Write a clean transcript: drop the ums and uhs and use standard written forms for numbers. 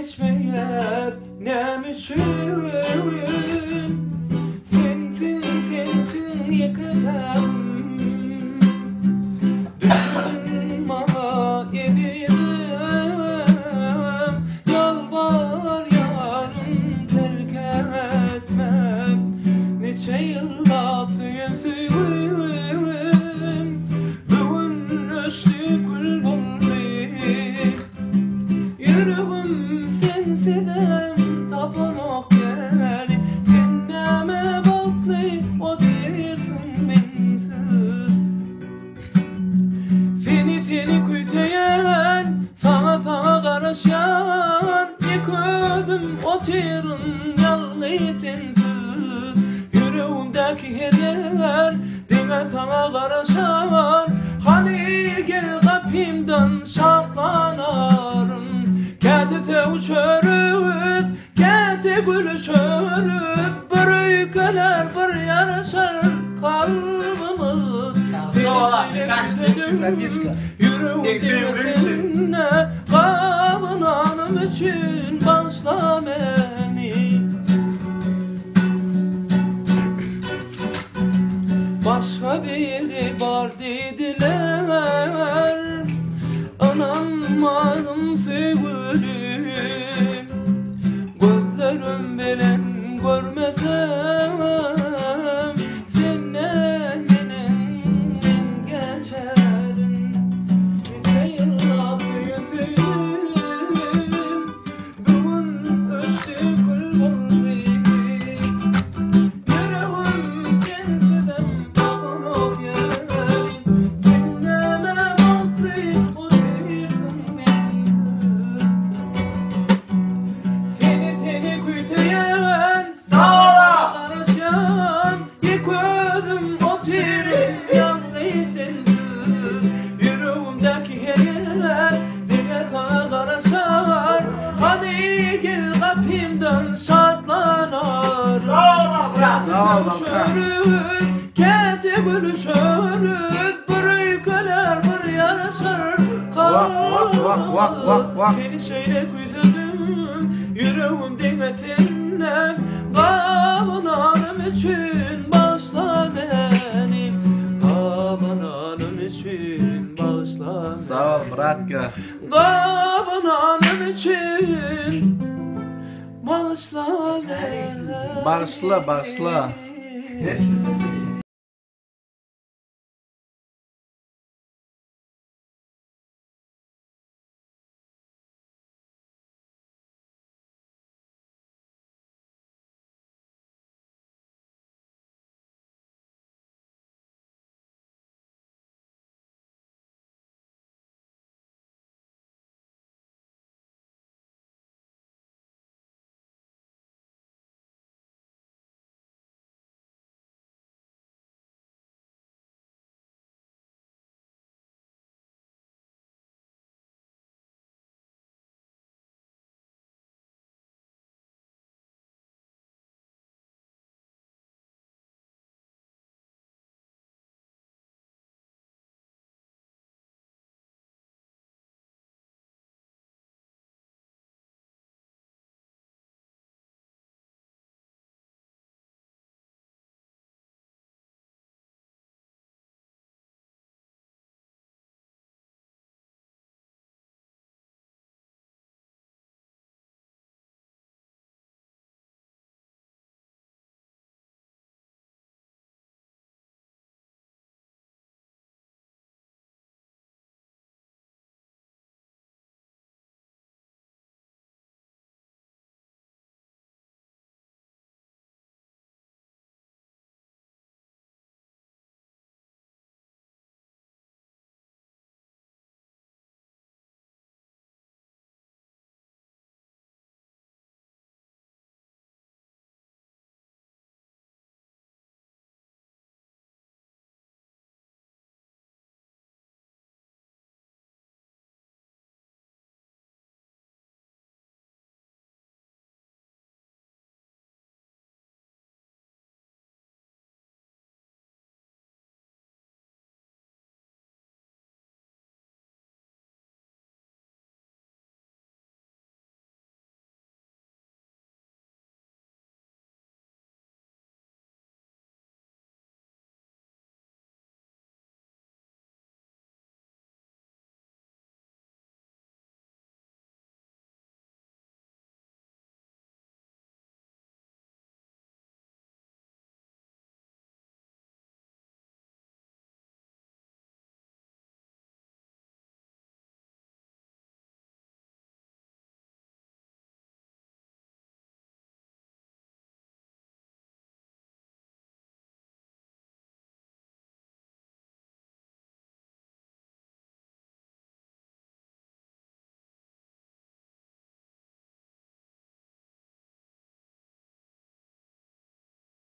geçmeyer nem üçün Sensin yıkıtam Düşün bana yedirdim Yalvar yarın terk etmem Neçe yılla füyüm Bugün öştü kül buldu Yüreğim senseden tapınok geri Senneme baklı o dersin bensiz Seni küteyen sana karışan Yıkıldım o terin yalnız sensiz Yüreğimdeki heder dine sana karışan Hani gel kapımdan şahlanarım Kete uçarız, kete gülüşürüz Bir ülkeler bir yarışır kalbimiz Yüreğimde seninle Kabın anım için başla beni Başka biri var dediler Ananmadım sevgilim Gözlerim bilen görmesem Senden ben geçerim Nice yıllar yüzüm Bugün öştü kül buldu Yüreğim kendisinden bakınok yerim Senneme baklı o dersin bensiz Seni küteyen sağla karışan Yıkıldım o terin yalnız sensiz Yüreğimdeki hediyeler dine sana karışar Hani gel kapımdan şartlanar Kete uçuruz, kete gülüşürüz Bir ülkeler bir yarışır kalbimiz Seni şöyle güzelim yüreğimde senden Kabın anım için bağışla beni Kabın anım için bağışla beni Sağ ol Bratka. Kabın anım için bağışla beni Bağışla.